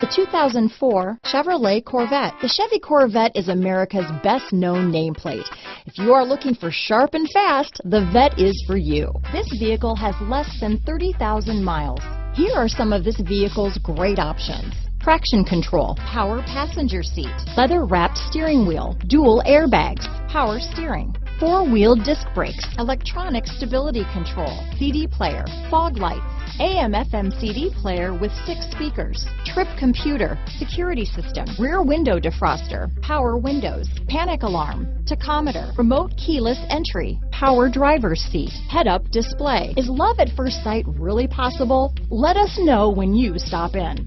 The 2004 Chevrolet Corvette. The Chevy Corvette is America's best-known nameplate. If you are looking for sharp and fast, the Vette is for you. This vehicle has less than 30,000 miles. Here are some of this vehicle's great options: traction control, power passenger seat, leather-wrapped steering wheel, dual airbags, power steering, four-wheel disc brakes, electronic stability control, CD player, fog lights, AM/FM CD player with 6 speakers, trip computer, security system, rear window defroster, power windows, panic alarm, tachometer, remote keyless entry, power driver's seat, head-up display. Is love at first sight really possible? Let us know when you stop in.